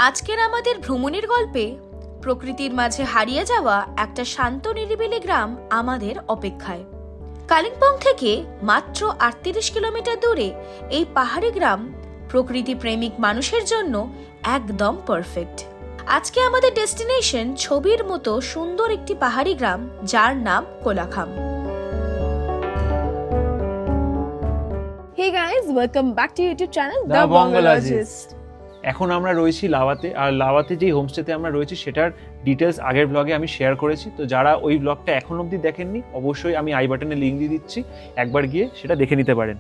আজকের আমাদের ভ্রমণের গল্পে প্রকৃতির মাঝে হারিয়ে যাওয়া একটা শান্ত নিরিবিলি গ্রাম আমাদের অপেক্ষায়। কালিম্পং থেকে মাত্র 38 কিলোমিটার দূরে এই পাহাড়ি গ্রাম প্রকৃতি প্রেমিক মানুষের জন্য একদম পারফেক্ট। আজকে আমাদের ডেস্টিনেশন ছবির মতো সুন্দর একটি পাহাড়ি গ্রাম যার নাম Kolakham. Hey guys, welcome back to YouTube channel The Bongologist. এখন আমরা রয়েছি লাভাতে, আর লাভাতে যেই হোমস্টেতে আমরা রয়েছি সেটার ডিটেলস আগের ব্লগে আমি শেয়ার করেছি। তো যারা ওই ব্লগটা এখন অবধি দেখেননি, অবশ্যই আমি আই বাটনে লিঙ্ক দিয়ে দিচ্ছি, একবার গিয়ে সেটা দেখে নিতে পারেন।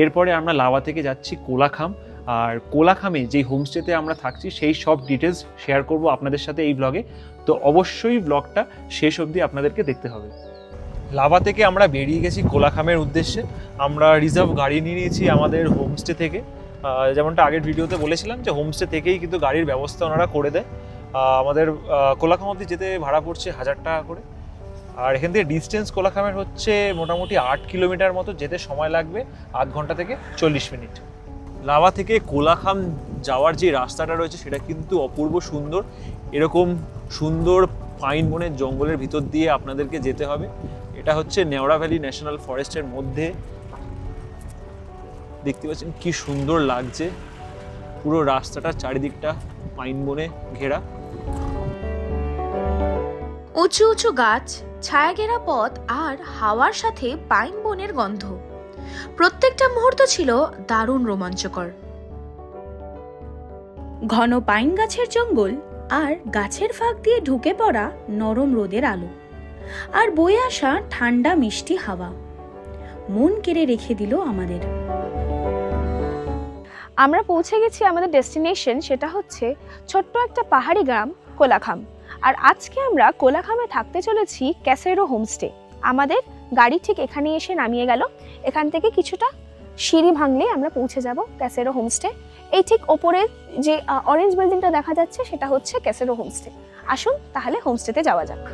এরপরে আমরা লাভা থেকে যাচ্ছি কোলাখাম, আর কোলাখামে যেই হোমস্টেতে আমরা থাকছি সেই সব ডিটেলস শেয়ার করব আপনাদের সাথে এই ব্লগে। তো অবশ্যই ব্লগটা শেষ অবধি আপনাদেরকে দেখতে হবে। লাভা থেকে আমরা বেরিয়ে গেছি কোলাখামের উদ্দেশ্যে। আমরা রিজার্ভ গাড়ি নিয়ে নিয়েছি আমাদের হোমস্টে থেকে। যেমনটা আগের ভিডিওতে বলেছিলাম যে হোমস্টে থেকেই কিন্তু গাড়ির ব্যবস্থা ওনারা করে দেয়। আমাদের কোলাখাম অবধি যেতে ভাড়া পড়ছে 1000 টাকা করে। আর এখান থেকে ডিস্টেন্স কোলাখামের হচ্ছে মোটামুটি 8 কিলোমিটার মতো, যেতে সময় লাগবে আধ ঘন্টা থেকে 40 মিনিট। লাভা থেকে কোলাখাম যাওয়ার যে রাস্তাটা রয়েছে সেটা কিন্তু অপূর্ব সুন্দর। এরকম সুন্দর পাইন বনের জঙ্গলের ভিতর দিয়ে আপনাদেরকে যেতে হবে। এটা হচ্ছে নেওড়া ভ্যালি ন্যাশনাল ফরেস্টের মধ্যে। দেখতে পাচ্ছেন কি সুন্দর লাগছে, পুরো রাস্তাটা চারিদিকটা পাইন বনে ঘেরা। উঁচু উঁচু গাছ, ছায়াঘেরা পথ আর হাওয়ার সাথে পাইন বনের গন্ধ, প্রত্যেকটা মুহূর্ত ছিল দারুণ রোমাঞ্চকর। ঘন পাইন গাছের জঙ্গল আর গাছের ফাঁক দিয়ে ঢুকে পড়া নরম রোদের আলো আর বয়ে আসা ঠান্ডা মিষ্টি হাওয়া মন কেড়ে রেখে দিল আমাদের। আমরা পৌঁছে গেছি আমাদের ডেস্টিনেশন, সেটা হচ্ছে ছোট্ট একটা পাহাড়ি গ্রাম কোলাখাম। আর আজকে আমরা কোলাখামে থাকতে চলেছি ক্যাসেরো হোমস্টে। আমাদের গাড়ি ঠিক এখানে এসে নামিয়ে গেল। এখান থেকে কিছুটা সিঁড়ি ভাঙলে আমরা পৌঁছে যাব ক্যাসেরো হোমস্টে। এই ঠিক ওপরে যে অরেঞ্জ বিল্ডিংটা দেখা যাচ্ছে সেটা হচ্ছে ক্যাসেরো হোমস্টে। আসুন তাহলে হোমস্টেতে যাওয়া যাক।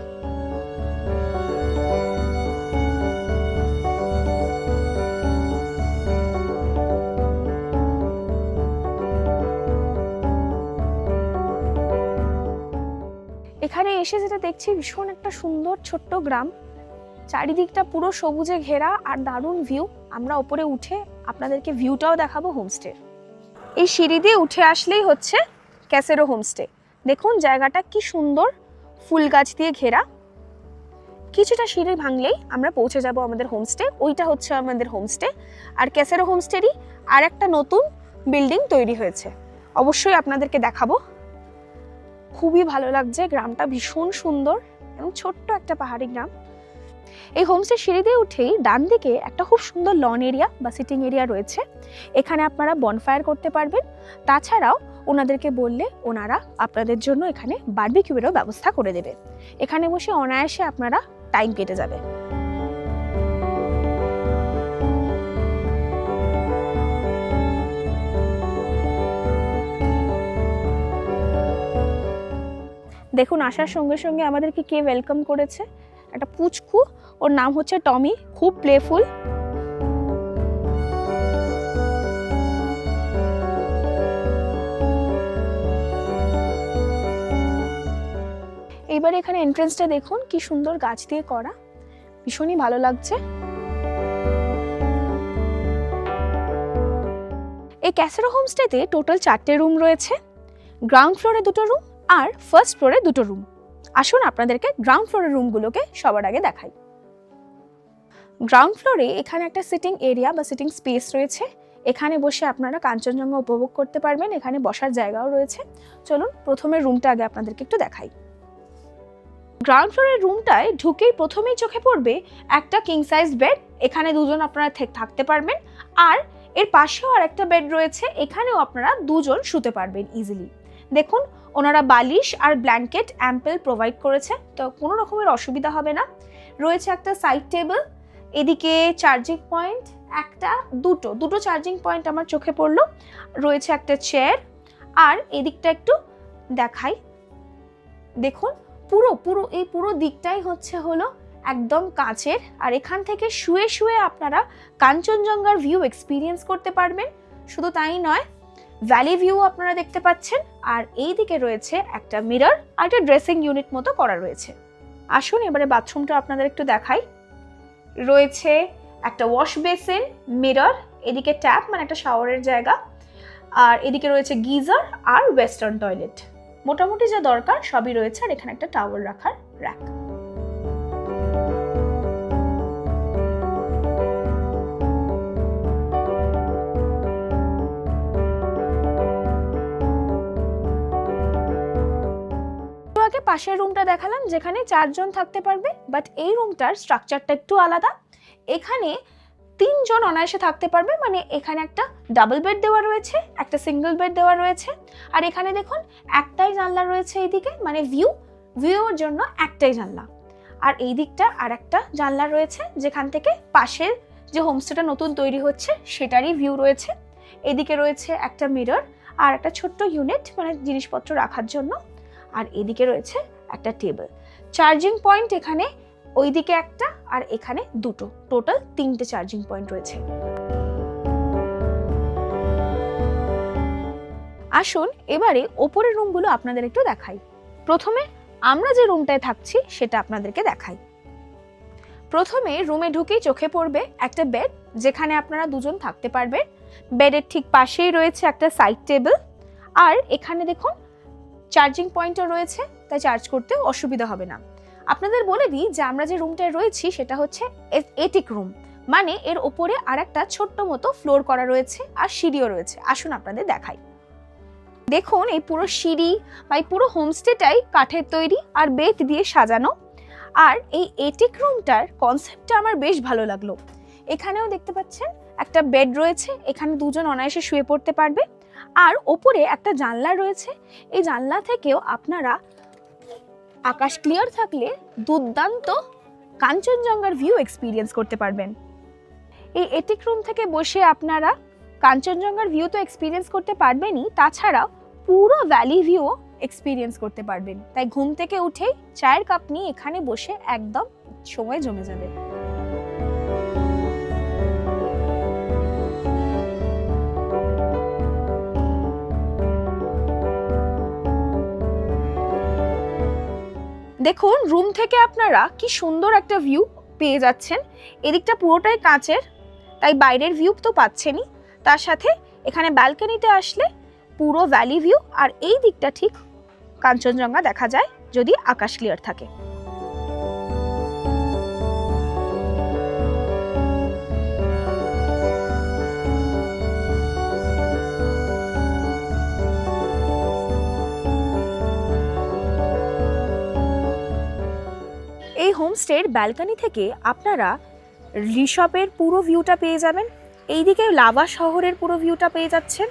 এখানে এসে যেটা দেখছি ভীষণ একটা সুন্দর ছোট্ট গ্রাম, চারিদিকটা পুরো সবুজে ঘেরা আর দারুণ ভিউ। আমরা ওপরে উঠে আপনাদেরকে ভিউটাও দেখাবো হোমস্টে। এই সিঁড়ি দিয়ে উঠে আসলেই হচ্ছে ক্যাসেরো হোমস্টে। দেখুন জায়গাটা কি সুন্দর, ফুল গাছ দিয়ে ঘেরা। কিছুটা সিঁড়ি ভাঙলেই আমরা পৌঁছে যাব আমাদের হোমস্টে। ওইটা হচ্ছে আমাদের হোমস্টে। আর ক্যাসেরো হোমস্টেরই আর একটা নতুন বিল্ডিং তৈরি হয়েছে, অবশ্যই আপনাদেরকে দেখাবো। খুবই ভালো লাগছে, গ্রামটা ভীষণ সুন্দর এবং ছোট্ট একটা পাহাড়ি গ্রাম। এই হোমস্টে সিঁড়ি দিয়ে উঠেই ডান দিকে একটা খুব সুন্দর লন এরিয়া বা সিটিং এরিয়া রয়েছে। এখানে আপনারা বনফায়ার করতে পারবেন। তাছাড়াও ওনাদেরকে বললে ওনারা আপনাদের জন্য এখানে বারবিকিউয়েরও ব্যবস্থা করে দেবে। এখানে বসে অনায়াসে আপনারা টাইম কেটে যাবে। দেখুন আসার সঙ্গে সঙ্গে আমাদেরকে কে ওয়েলকাম করেছে, একটা পুচকু, ওর নাম হচ্ছে টমি, খুব প্লেফুল। এবার এখানে এন্ট্রেন্সটা দেখুন কি সুন্দর গাছ দিয়ে করা, ভীষণই ভালো লাগছে। এই ক্যাসেরো হোমস্টেতে টোটাল 4টে রুম রয়েছে। গ্রাউন্ড ফ্লোরে 2টো রুম আর ফার্স্ট ফ্লোরে 2টো রুম। আসুন আপনাদেরকে গ্রাউন্ড ফ্লোরের রুমগুলোকে সবার আগে দেখাই। গ্রাউন্ড ফ্লোরে এখানে একটা সিটিং এরিয়া বা সিটিং স্পেস রয়েছে। এখানে বসে আপনারা কাঞ্চনজঙ্ঘা উপভোগ করতে পারবেন। এখানে বসার জায়গাও রয়েছে। চলুন প্রথমে রুমটা আগে আপনাদেরকে একটু দেখাই। গ্রাউন্ড ফ্লোরের রুমটায় ঢুকেই প্রথমেই চোখে পড়বে একটা কিং সাইজ বেড। এখানে দুজন আপনারা থাকতে পারবেন। আর এর পাশেও আর একটা বেড রয়েছে, এখানেও আপনারা দুজন শুতে পারবেন ইজিলি। দেখুন ওনারা বালিশ আর ব্ল্যাঙ্কেট অ্যাম্পেল প্রোভাইড করেছে, তো কোনো রকমের অসুবিধা হবে না। রয়েছে একটা সাইড টেবিল, এদিকে চার্জিং পয়েন্ট দুটো চার্জিং পয়েন্ট আমার চোখে পড়লো। রয়েছে একটা চেয়ার, আর এদিকটা একটু দেখাই। দেখুন এই পুরো দিকটাই হলো একদম কাঁচের। আর এখান থেকে শুয়ে শুয়ে আপনারা কাঞ্চনজঙ্ঘার ভিউ এক্সপিরিয়েন্স করতে পারবেন। শুধু তাই নয়, ভ্যালি ভিউ আপনারা দেখতে পাচ্ছেন। আর এই দিকে রয়েছে একটা মিরর আর একটা ড্রেসিং ইউনিট মতো করা রয়েছে। আসুন এবারে বাথরুমটা আপনাদের একটু দেখাই। রয়েছে একটা ওয়াশ বেসিন, মিরর, এদিকে ট্যাপ মানে একটা শাওয়ারের জায়গা, আর এদিকে রয়েছে গিজার আর ওয়েস্টার্ন টয়লেট। মোটামুটি যা দরকার সবই রয়েছে। আর এখানে একটা টাওয়েল রাখার র্যাক। আগে পাশের রুমটা দেখালাম যেখানে 4 জন থাকতে পারবে, বাট এই রুমটার স্ট্রাকচারটা একটু আলাদা। এখানে 3 জন অনায়াসে থাকতে পারবে, মানে এখানে একটা ডাবল বেড দেওয়া রয়েছে, একটা সিঙ্গেল বেড দেওয়া রয়েছে। আর এখানে দেখুন একটাই জানলা রয়েছে এইদিকে, মানে ভিউর জন্য একটাই জানলা। আর এই দিকটা আর একটা জানলা রয়েছে যেখান থেকে পাশের যে হোমস্টেটা নতুন তৈরি হচ্ছে সেটারই ভিউ রয়েছে। এদিকে রয়েছে একটা মিরর আর একটা ছোট্ট ইউনিট, মানে জিনিসপত্র রাখার জন্য। আর এদিকে রয়েছে একটা টেবিল। চার্জিং পয়েন্ট এখানে ওইদিকে একটা আর এখানে দুটো, টোটাল 3টে চার্জিং পয়েন্ট রয়েছে। আসুন এবারে ওপরের রুমগুলো আপনাদের একটু দেখাই। প্রথমে আমরা যে রুমটায় থাকছি সেটা আপনাদেরকে দেখাই। প্রথমে রুমে ঢুকেই চোখে পড়বে একটা বেড, যেখানে আপনারা 2 জন থাকতে পারবেন। বেডের ঠিক পাশেই রয়েছে একটা সাইড টেবিল। আর এখানে দেখুন চার্জিং পয়েন্টও রয়েছে, তাই চার্জ করতে অসুবিধা হবে না। আপনাদের বলে দিই যে আমরা যে রুমটায় রয়েছি সেটা হচ্ছে এটিক রুম, মানে এর ওপরে আর একটা ছোট্ট মতো ফ্লোর করা রয়েছে আর সিঁড়িও রয়েছে। আসুন আপনাদের দেখাই। দেখুন এই পুরো সিঁড়ি বা এই পুরো হোমস্টেটাই কাঠের তৈরি আর বেত দিয়ে সাজানো। আর এই এটিক রুমটার কনসেপ্টটা আমার বেশ ভালো লাগলো। এখানেও দেখতে পাচ্ছেন একটা বেড রয়েছে, এখানে 2 জন অনায়াসে শুয়ে পড়তে পারবে। আর ওপরে একটা জানলা রয়েছে, এই জানলা থেকেও আপনারা আকাশ ক্লিয়ার থাকলে দুর্দান্ত কাঞ্চনজঙ্ঘার ভিউ এক্সপিরিয়েন্স করতে পারবেন। এই এটিক রুম থেকে বসে আপনারা কাঞ্চনজঙ্ঘার ভিউ তো এক্সপিরিয়েন্স করতে পারবেনই, তাছাড়াও পুরো ভ্যালি ভিউ এক্সপিরিয়েন্স করতে পারবেন। তাই ঘুম থেকে উঠেই চায়ের কাপ নিয়ে এখানে বসে একদম সময় জমে যাবে। দেখুন রুম থেকে আপনারা কি সুন্দর একটা ভিউ পেয়ে যাচ্ছেন। এদিকটা পুরোটাই কাঁচের, তাই বাইরের ভিউ তো পাচ্ছেনই, তার সাথে এখানে ব্যালকনিতে আসলে পুরো ভ্যালি ভিউ আর এই দিকটা ঠিক কাঞ্চনজঙ্ঘা দেখা যায় যদি আকাশ ক্লিয়ার থাকে। এই হোমস্টের ব্যালকনি থেকে আপনারা রিসপের পুরো ভিউটা পেয়ে যাবেন, এইদিকে লাভা শহরের পুরো ভিউটা পেয়ে যাচ্ছেন।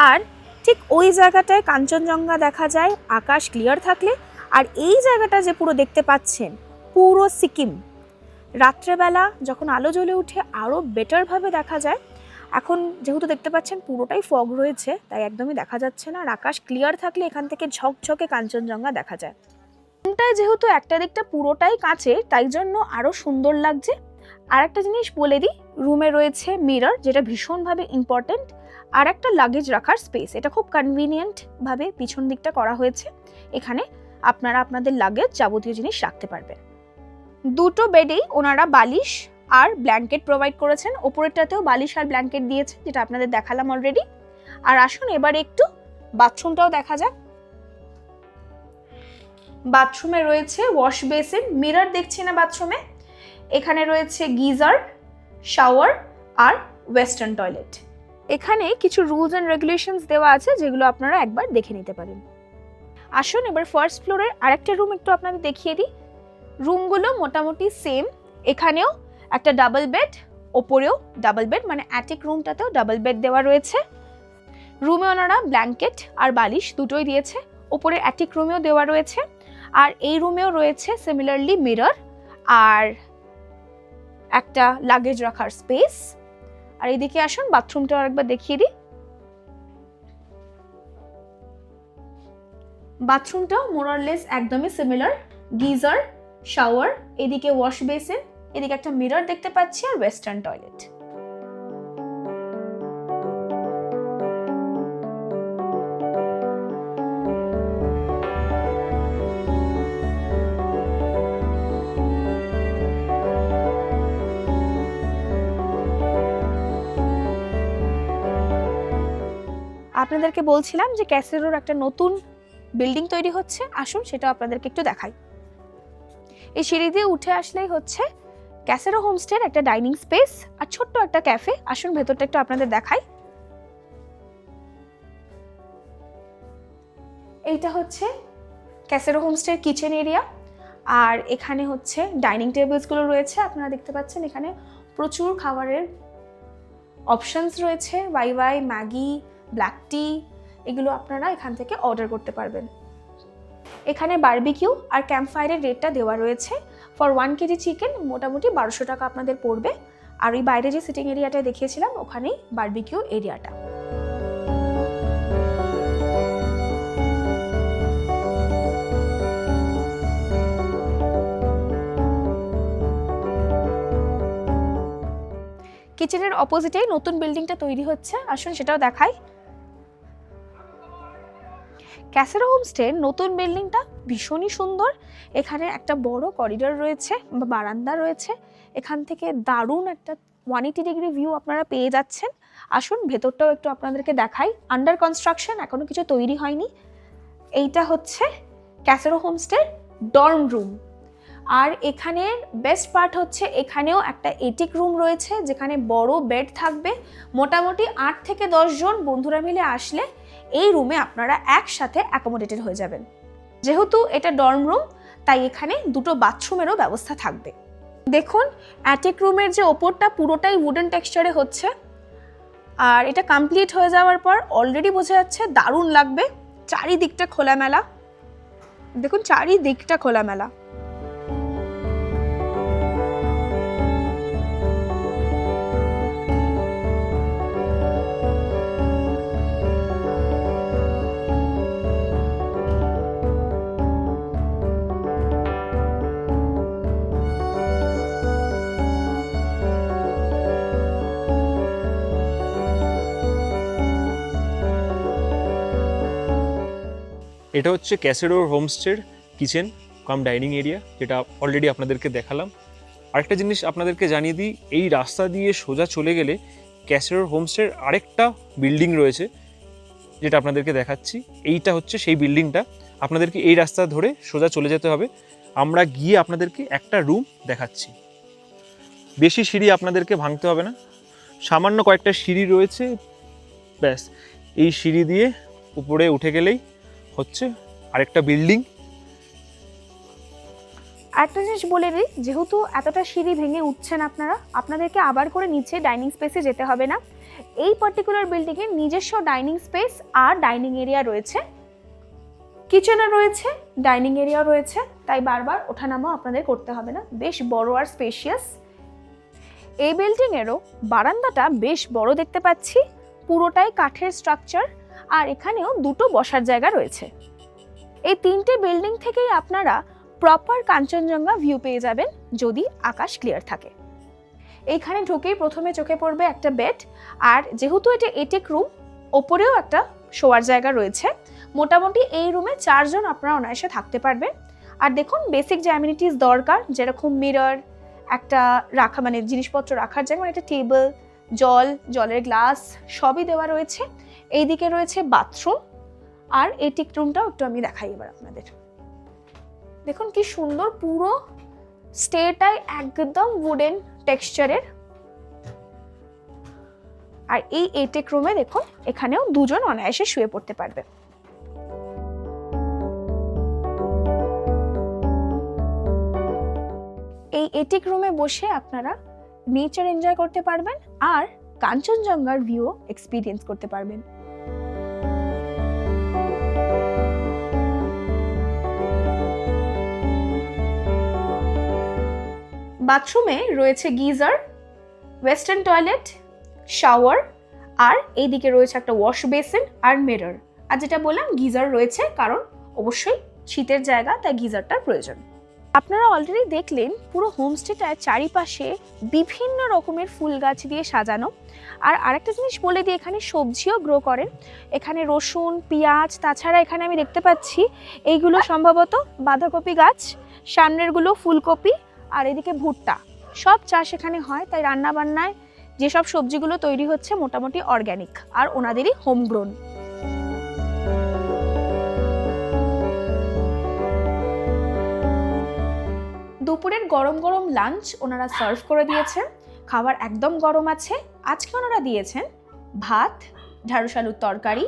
আর ঠিক ওই জায়গাটায় কাঞ্চনজঙ্ঘা দেখা যায় আকাশ ক্লিয়ার থাকলে। আর এই জায়গাটা যে পুরো দেখতে পাচ্ছেন পুরো সিকিম রাত্রেবেলা যখন আলো জ্বলে উঠে আরও বেটারভাবে দেখা যায়। এখন যেহেতু দেখতে পাচ্ছেন পুরোটাই ফগ রয়েছে, তাই একদমই দেখা যাচ্ছে না। আর আকাশ ক্লিয়ার থাকলে এখান থেকে ঝকঝকে কাঞ্চনজঙ্ঘা দেখা যায়। রুমটায় যেহেতু একটা দিকটা পুরোটাই কাঁচে, তাই জন্য আরও সুন্দর লাগছে। আর একটা জিনিস বলে দিই, রুমে রয়েছে মিরর, যেটা ভীষণভাবে ইম্পর্টেন্ট, আর একটা লাগেজ রাখার স্পেস। এটা খুব কনভিনিয়েন্ট ভাবে পিছন দিকটা করা হয়েছে। এখানে আপনারা আপনাদের লাগেজ যাবতীয় জিনিস রাখতে পারবেন। 2টো বেডেই ওনারা বালিশ আর ব্ল্যাঙ্কেট প্রোভাইড করেছেন, ওপরেরটাতেও বালিশ আর ব্ল্যাঙ্কেট দিয়েছে, যেটা আপনাদের দেখালাম অলরেডি। আর আসুন এবার একটু বাথরুমটাও দেখা যাক। বাথরুমে রয়েছে ওয়াশ বেসিন, মিরর দেখছি না বাথরুমে। এখানে রয়েছে গিজার, শাওয়ার আর ওয়েস্টার্ন টয়লেট। এখানে কিছু রুলস অ্যান্ড রেগুলেশনস দেওয়া আছে, যেগুলো আপনারা একবার দেখে নিতে পারেন। আসুন এবার ফার্স্ট ফ্লোরের আরেকটা রুম একটু আপনাদের দেখিয়ে দিই। রুমগুলো মোটামুটি সেম, এখানেও একটা ডাবল বেড, ওপরেও ডাবল বেড, মানে অ্যাটিক রুমটাতেও ডাবল বেড দেওয়া রয়েছে। রুমে ওনারা ব্ল্যাঙ্কেট আর বালিশ দুটোই দিয়েছে, ওপরের অ্যাটিক রুমেও দেওয়া রয়েছে। আর এই রুমেও রয়েছে সিমিলারলি মিরর আর একটা লাগেজ রাখার স্পেস। আর এইদিকে আসুন বাথরুমটা আরেকবার দেখিয়ে দিই। বাথরুমটা মোরলেস একদমই সিমিলার, গিজার, শাওয়ার, এদিকে ওয়াশ বেসিন, এদিকে একটা মিরর দেখতে পাচ্ছি আর ওয়েস্টার্ন টয়লেট। আপনাদেরকে বলছিলাম যে ক্যাসেরোর একটা নতুন বিল্ডিং তৈরি হচ্ছে, আসুন সেটা আপনাদেরকে একটু দেখাই। এই সিঁড়ি দিয়ে উঠে আসলেই হচ্ছে ক্যাসেরো হোমস্টের একটা ডাইনিং স্পেস আর ছোট্ট একটা ক্যাফে। আসুন ভেতরটা একটু আপনাদের দেখাই। এইটা হচ্ছে ক্যাসেরো হোমস্টের কিচেন এরিয়া, আর এখানে হচ্ছে ডাইনিং টেবিলসগুলো রয়েছে। আপনারা দেখতে পাচ্ছেন এখানে প্রচুর খাবারের অপশনস রয়েছে, ওয়াই ম্যাগি, ব্ল্যাক টি, এগুলো আপনারা এখান থেকে অর্ডার করতে পারবেন। এখানে বারবিকিউ আর ক্যাম্পফায়ারের রেটটা দেওয়া রয়েছে। ফর 1 কেজি চিকেন মোটামুটি 1200 টাকা আপনাদের পড়বে। আর ওই বাইরে যে সিটিং এরিয়াটা দেখিয়েছিলাম ওখানেই বারবিকিউ এরিয়াটা। কিচেনের অপোজিটেই নতুন বিল্ডিংটা তৈরি হচ্ছে, আসুন সেটাও দেখাই। ক্যাসেরো হোমস্টের নতুন বিল্ডিংটা ভীষণই সুন্দর। এখানে একটা বড় করিডর রয়েছে বা বারান্দা রয়েছে, এখান থেকে দারুণ একটা 180 ডিগ্রি ভিউ আপনারা পেয়ে যাচ্ছেন। আসুন ভেতরটাও একটু আপনাদেরকে দেখাই। আন্ডার কনস্ট্রাকশন, এখনো কিছু তৈরি হয়নি। এইটা হচ্ছে ক্যাসেরো হোমস্টের ডর্ম রুম। আর এখানের বেস্ট পার্ট হচ্ছে এখানেও একটা এটিক রুম রয়েছে যেখানে বড় বেড থাকবে। মোটামুটি 8 থেকে 10 জন বন্ধুরা মিলে আসলে এই রুমে আপনারা একসাথে অ্যাকোমোডেটেড হয়ে যাবেন। যেহেতু এটা ডর্ম রুম তাই এখানে 2টো বাথরুমেরও ব্যবস্থা থাকবে। দেখুন অ্যাটিক রুমের যে ওপরটা পুরোটাই উডেন টেক্সচারে হচ্ছে, আর এটা কমপ্লিট হয়ে যাওয়ার পর অলরেডি বোঝা যাচ্ছে দারুণ লাগবে। চারিদিকটা খোলামেলা, দেখুন চারিদিকটা খোলামেলা। এটা হচ্ছে ক্যাসেরোর হোমস্টের কিচেন কাম ডাইনিং এরিয়া, যেটা অলরেডি আপনাদেরকে দেখালাম। আরেকটা জিনিস আপনাদেরকে জানিয়ে দিই, এই রাস্তা দিয়ে সোজা চলে গেলে ক্যাসেরোর হোমস্টের আরেকটা বিল্ডিং রয়েছে যেটা আপনাদেরকে দেখাচ্ছি। এইটা হচ্ছে সেই বিল্ডিংটা। আপনাদেরকে এই রাস্তা ধরে সোজা চলে যেতে হবে। আমরা গিয়ে আপনাদেরকে একটা রুম দেখাচ্ছি। বেশি সিঁড়ি আপনাদেরকে ভাঙতে হবে না, সামান্য কয়েকটা সিঁড়ি রয়েছে, ব্যাস এই সিঁড়ি দিয়ে উপরে উঠে গেলেই হচ্ছে আরেকটা বিল্ডিং। একটা জিনিস বলে দিই, যেহেতু এতটা সিঁড়ি ভেঙে উঠছেন আপনারা, আপনাদেরকে আবার করে নিচে ডাইনিং স্পেসে যেতে হবে না। এই পার্টিকুলার বিল্ডিংয়ের নিজস্ব ডাইনিং স্পেস আর ডাইনিং এরিয়া রয়েছে, কিচেনও রয়েছে, ডাইনিং এরিয়া রয়েছে, তাই বারবার ওঠানামা আপনাদের করতে হবে না। বেশ বড় আর স্পেশিয়াস। এই বিল্ডিংয়েরও বারান্দাটা বেশ বড় দেখতে পাচ্ছি, পুরোটাই কাঠের স্ট্রাকচার, আর এখানেও 2টো বসার জায়গা রয়েছে। এই 3টে বিল্ডিং থেকেই আপনারা প্রপার কাঞ্চনজঙ্ঘা ভিউ পেয়ে যাবেন যদি আকাশ ক্লিয়ার থাকে। এইখানে ঢুকেই প্রথমে চোখে পড়বে একটা বেড, আর যেহেতু এটা এটিক রুম, ওপরেও একটা শোয়ার জায়গা রয়েছে। মোটামুটি এই রুমে 4 জন আপনারা অনায়াসে থাকতে পারবেন। আর দেখুন বেসিক যে অ্যামিনিটিস দরকার, যেরকম মিরর, একটা রাখা মানে জিনিসপত্র রাখার জায়গা, মানে একটা টেবিল, জলের গ্লাস সবই দেওয়া রয়েছে। এইদিকে রয়েছে বাথরুম, আর এটিক রুমটাও একটু আমি দেখাই এবার আপনাদের। দেখুন কি সুন্দর, পুরো স্টেটাই একদম উডেন টেক্সচারের। আর এই এটিক রুমে দেখুন এখানেও 2 জন অনায়াসে শুয়ে পড়তে পারবে। এই এটিক রুমে বসে আপনারা নেচার এনজয় করতে পারবেন আর কাঞ্চনজঙ্ঘার ভিউ এক্সপিরিয়েন্স করতে পারবেন। বাথরুমে রয়েছে গিজার, ওয়েস্টার্ন টয়লেট, শাওয়ার, আর এইদিকে রয়েছে একটা ওয়াশ বেসিন আর মিরর। আর যেটা বললাম গিজার রয়েছে, কারণ অবশ্যই শীতের জায়গা, তাই গিজারটার প্রয়োজন। আপনারা অলরেডি দেখলেন পুরো হোমস্টেটার চারিপাশে বিভিন্ন রকমের ফুল গাছ দিয়ে সাজানো। আর আরেকটা জিনিস বলে দিই, এখানে সবজিও গ্রো করেন। এখানে রসুন, পেঁয়াজ, তাছাড়া এখানে আমি দেখতে পাচ্ছি এইগুলো সম্ভবত বাঁধাকপি গাছ, সামনেরগুলো ফুলকপি, আর এদিকে ভুট্টা। সব চাষ এখানে হয়, তাই রান্নাবান্নায় যেসব সবজিগুলো তৈরি হচ্ছে মোটামুটি অর্গ্যানিক আর ওনাদেরই হোমগ্রোন। দুপুরের গরম গরম লাঞ্চ ওনারা সার্ভ করে দিয়েছেন। খাবার একদম গরম আছে। আজকে ওনারা দিয়েছেন ভাত, ঢ্যাঁড়স আলুর তরকারি,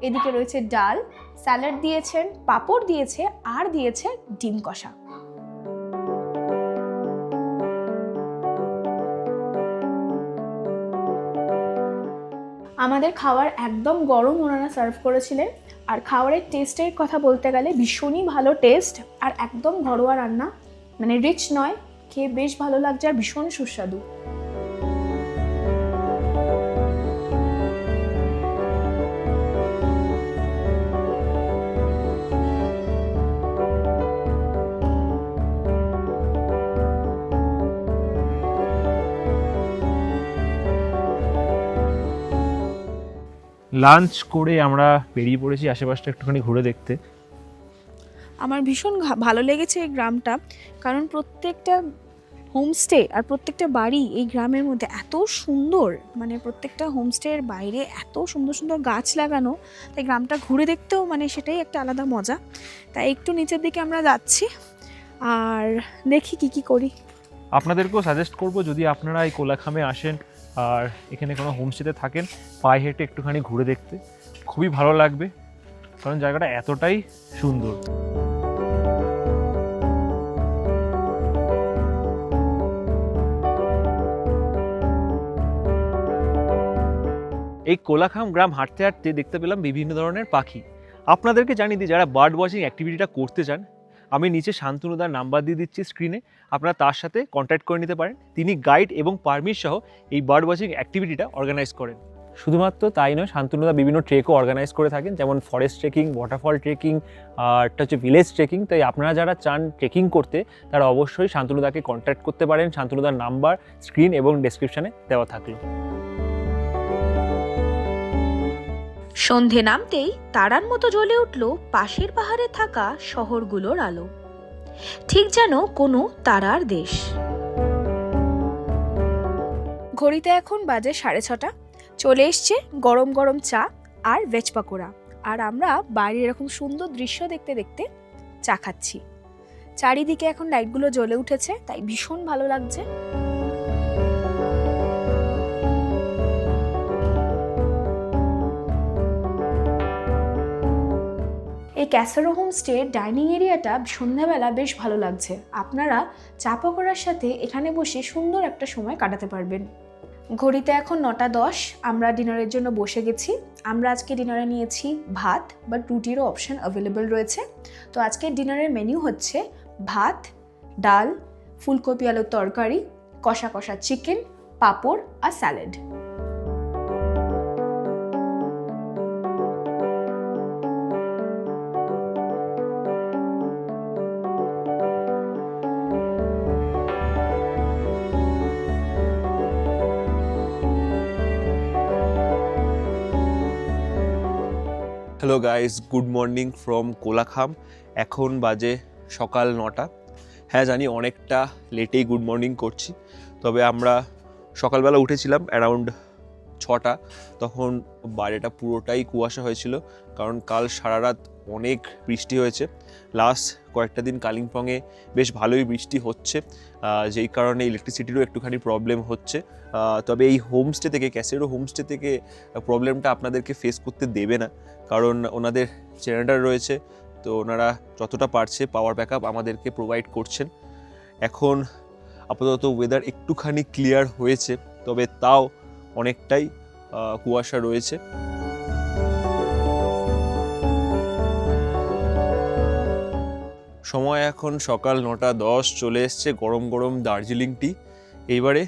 এদিকে রয়েছে ডাল, স্যালাড দিয়েছেন, পাঁপড় দিয়েছে আর দিয়েছে ডিম কষা। আমাদের খাবার একদম গরম ওনারা সার্ভ করেছিলেন। আর খাবারের টেস্টের কথা বলতে গেলে ভীষণই ভালো টেস্ট, আর একদম ঘরোয়া রান্না, মানে রিচ নয়, খেয়ে বেশ ভালো লাগছে আর ভীষণ সুস্বাদু। লাঞ্চ করে আমরা বেরিয়ে পড়েছি আশেপাশটা একটুখানি ঘুরে দেখতে। আমার ভীষণ ভালো লেগেছে এই গ্রামটা, কারণ প্রত্যেকটা হোমস্টে আর প্রত্যেকটা বাড়ি এই গ্রামের মধ্যে এত সুন্দর, মানে প্রত্যেকটা হোমস্টের বাইরে এত সুন্দর সুন্দর গাছ লাগানো, তাই গ্রামটা ঘুরে দেখতেও মানে সেটাই একটা আলাদা মজা। তাই একটু নিচের দিকে আমরা যাচ্ছি আর দেখি কি করি। আপনাদেরকেও সাজেস্ট করব, যদি আপনারা এই কোলাখামে আসেন আর এখানে কোনো হোমস্টেতে থাকেন, পায়ে হেঁটে একটুখানি ঘুরে দেখতে খুবই ভালো লাগবে, কারণ জায়গাটা এতটাই সুন্দর। এই কোলাখাম গ্রাম হাঁটতে হাঁটতে দেখতে পেলাম বিভিন্ন ধরনের পাখি। আপনাদেরকে জানিয়ে দিই, যারা বার্ড ওয়াচিং অ্যাক্টিভিটিটা করতে চান, আমি নিচে শান্তনুদার নাম্বার দিয়ে দিচ্ছি স্ক্রিনে, আপনারা তার সাথে কন্ট্যাক্ট করে নিতে পারেন। তিনি গাইড এবং পারমিট সহ এই বার্ড ওয়াচিং অ্যাক্টিভিটিটা অর্গানাইজ করেন। শুধুমাত্র তাই নয়, শান্তনুদা বিভিন্ন ট্রেকও অর্গানাইজ করে থাকেন, যেমন ফরেস্ট ট্রেকিং, ওয়াটারফল ট্রেকিং, আর একটা হচ্ছে ভিলেজ ট্রেকিং। তাই আপনারা যারা চান ট্রেকিং করতে, তারা অবশ্যই শান্তনুদাকে কন্ট্যাক্ট করতে পারেন। শান্তনুদার নাম্বার স্ক্রিন এবং ডেসক্রিপশনে দেওয়া থাকলো। সন্ধে নামতেই তারার মতো জ্বলে উঠল পাশের পাহাড়ে থাকা শহরগুলোর আলো, ঠিক যেন কোনো তারার দেশ। ঘড়িতে এখন বাজে 6:30। চলে এসছে গরম গরম চা আর ভেজ পাকোড়া, আর আমরা বাইরে এরকম সুন্দর দৃশ্য দেখতে দেখতে চা খাচ্ছি। চারিদিকে এখন লাইটগুলো জ্বলে উঠেছে, তাই ভীষণ ভালো লাগছে। এই ক্যাসেরো হোমস্টে ডাইনিং এরিয়াটা সন্ধ্যাবেলা বেশ ভালো লাগছে। আপনারা চা পকোড়ার সাথে এখানে বসে সুন্দর একটা সময় কাটাতে পারবেন। ঘড়িতে এখন 9:10, আমরা ডিনারের জন্য বসে গেছি। আমরা আজকে ডিনারে নিয়েছি ভাত, বাট রুটিরও অপশন অ্যাভেলেবেল রয়েছে। তো আজকে ডিনারের মেনু হচ্ছে ভাত, ডাল, ফুলকপি আলুর তরকারি, কষা কষা চিকেন, পাঁপড় আর salad. Hello guys, good morning from Kolakham. এখন বাজে সকাল 9টা। হ্যাঁ জানি অনেকটা লেটেই গুড মর্নিং করছি, তবে আমরা সকালবেলা উঠেছিলাম অ্যারাউন্ড 6টা। তখন বাইরেটা পুরোটাই কুয়াশা হয়েছিল, কারণ কাল সারা রাত অনেক বৃষ্টি হয়েছে। লাস্ট কয়েকটা দিন কালিম্পংয়ে বেশ ভালোই বৃষ্টি হচ্ছে, যেই কারণে ইলেকট্রিসিটিরও একটুখানি প্রবলেম হচ্ছে। তবে এই হোমস্টে থেকে, ক্যাসেরো হোমস্টে থেকে প্রবলেমটা আপনাদেরকে ফেস করতে দেবে না, কারণ ওনাদের জেনারেটর রয়েছে। তো ওনারা যতটা পারছে পাওয়ার ব্যাকআপ আমাদেরকে প্রোভাইড করছেন। এখন আপাতত ওয়েদার একটুখানি ক্লিয়ার হয়েছে, তবে তাও অনেকটাই কুয়াশা রয়েছে। সময় এখন সকাল 9:10, চলে এসছে গরম গরম দার্জিলিং টি। এইবারে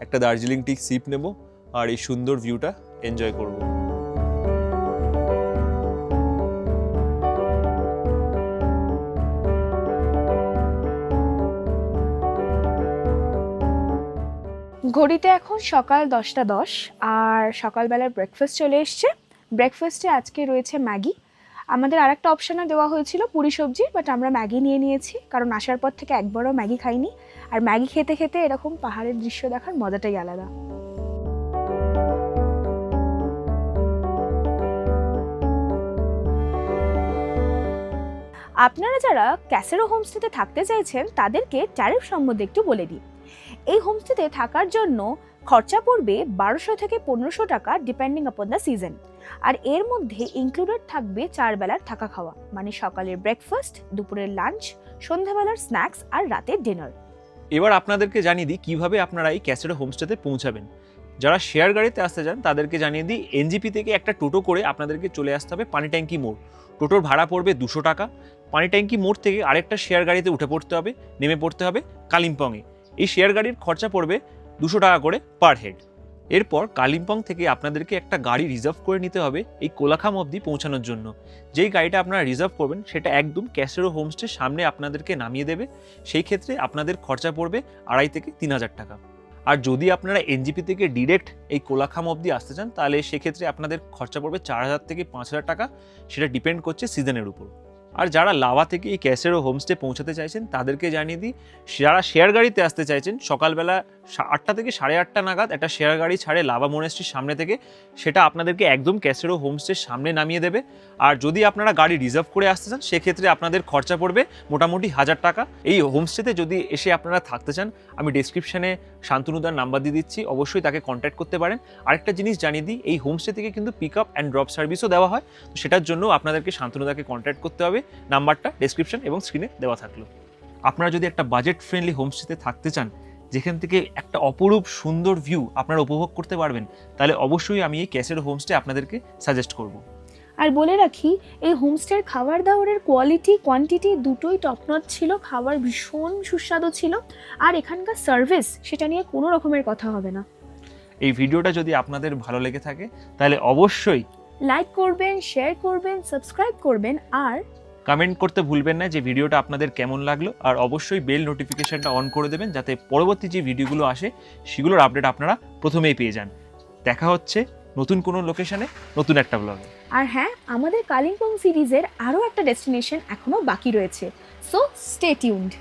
একটা দার্জিলিং টি সিপ নেব আর এই সুন্দর ভিউটা এনজয় করব। ঘড়িতে এখন সকাল 10:10 আর সকালবেলার ব্রেকফাস্ট চলে এসছে। ব্রেকফাস্টে আজকে রয়েছে ম্যাগি। আমাদের আরেকটা অপশানে দেওয়া হয়েছিল পুরি সবজি, বাট আমরা ম্যাগি নিয়ে নিয়েছি, কারণ আসার পর থেকে একবারও ম্যাগি খাইনি। আর ম্যাগি খেতে খেতে এরকম পাহাড়ের দৃশ্য দেখার মজাটাই আলাদা। আপনারা যারা ক্যাসেরো হোমস্টেতে থাকতে চাইছেন তাদেরকে ট্যারিফ সম্বন্ধে একটু বলে দিই। এই হোমস্টেতে থাকার জন্য খরচা পড়বে 1200 থেকে 1500 টাকা ডিপেন্ডিং আপন দ্য সিজন। আর এর মধ্যে ইনক্লুডেড থাকবে 4 বেলার থাকা খাওয়া, মানে সকালের ব্রেকফাস্ট, দুপুরের লাঞ্চ, সন্ধ্যাবেলার স্ন্যাক্স আর রাতের ডিনার। এবার আপনাদেরকে জানিয়ে দিই কিভাবে আপনারা এই ক্যাসেরো হোমস্টেতে পৌঁছাবেন। যারা শেয়ার গাড়িতে আসতে চান তাদেরকে জানিয়ে দিই, এনজিপি থেকে একটা টোটো করে আপনাদেরকে চলে আসতে হবে পানি ট্যাঙ্কি মোড়। টোটোর ভাড়া পড়বে 200 টাকা। পানি ট্যাঙ্কি মোড় থেকে আরেকটা শেয়ার গাড়িতে উঠে পড়তে হবে, নেমে পড়তে হবে কালিম্পংয়ে। এই শেয়ার গাড়ির খরচা পড়বে 200 টাকা করে পার হেড। এরপর কালিম্পং থেকে আপনাদেরকে একটা গাড়ি রিজার্ভ করে নিতে হবে এই কোলাখাম অবধি পৌঁছানোর জন্য। যেই গাড়িটা আপনারা রিজার্ভ করবেন সেটা একদম ক্যাসেরো হোমস্টের সামনে আপনাদেরকে নামিয়ে দেবে। সেই ক্ষেত্রে আপনাদের খরচা পড়বে 2,500 থেকে 3,000 টাকা। আর যদি আপনারা এনজিপি থেকে ডিরেক্ট এই কোলাখাম অবধি আসতে চান তাহলে সেক্ষেত্রে আপনাদের খরচা পড়বে 4,000 থেকে 5,000 টাকা। সেটা ডিপেন্ড করছে সিজনের উপর। আর যারা লাভা থেকে এই ক্যাসেরো হোমস্টে পৌঁছাতে চাইছেন তাদেরকে জানিয়ে দিই, যারা শেয়ার গাড়িতে আসতে চাইছেন সকালবেলা 8টা থেকে 8:30 নাগাদ একটা শেয়ার গাড়ি ছাড়ে লাভা মনেস্ট্রির সামনে থেকে, সেটা আপনাদেরকে একদম ক্যাসেরো হোমস্টের সামনে নামিয়ে দেবে। আর যদি আপনারা গাড়ি রিজার্ভ করে আসতে চান সেক্ষেত্রে আপনাদের খরচা পড়বে মোটামুটি 1,000 টাকা। এই হোমস্টেতে যদি এসে আপনারা থাকতে চান আমি ডেসক্রিপশনে শান্তনুদার নাম্বার দিয়ে দিচ্ছি, অবশ্যই তাকে কন্ট্যাক্ট করতে পারেন। আরেকটা জিনিস জানিয়ে দিই, এই হোমস্টে থেকে কিন্তু পিক আপ অ্যান্ড ড্রপ সার্ভিসও দেওয়া হয়, তো সেটার জন্য আপনাদেরকে শান্তনুদাকে কন্ট্যাক্ট করতে হবে। নাম্বারটা ডেসক্রিপশন এবং স্ক্রিনে দেওয়া থাকলো। আপনারা যদি একটা বাজেট ফ্রেন্ডলি হোমস্টেতে থাকতে চান যেখান থেকে একটা অপরূপ সুন্দর ভিউ আপনারা উপভোগ করতে পারবেন, তাহলে অবশ্যই আমি এই ক্যাসেরো হোমস্টে আপনাদেরকে সাজেস্ট করব। আর বলে রাখি, এই হোমস্টের খাবার দাবারের কোয়ালিটি কোয়ান্টিটি দুটোই টপনচ ছিল, খাবার ভীষণ সুস্বাদু ছিল। আর এখানকার সার্ভিস, সেটা নিয়ে কোনো রকমের কথা হবে না। এই ভিডিওটা যদি আপনাদের ভালো লেগে থাকে তাহলে অবশ্যই লাইক করবেন, শেয়ার করবেন, সাবস্ক্রাইব করবেন আর কমেন্ট করতে ভুলবেন না যে ভিডিওটা আপনাদের কেমন লাগলো। আর অবশ্যই বেল নোটিফিকেশনটা অন করে দেবেন যাতে পরবর্তী যে ভিডিওগুলো আসে সেগুলোর আপডেট আপনারা প্রথমেই পেয়ে যান। দেখা হচ্ছে নতুন কোনো লোকেশনে নতুন একটা ব্লগে। আর হ্যাঁ, আমাদের কালিম্পং সিরিজের আরও একটা ডেস্টিনেশন এখনো বাকি রয়েছে, সো স্টে টিউনড।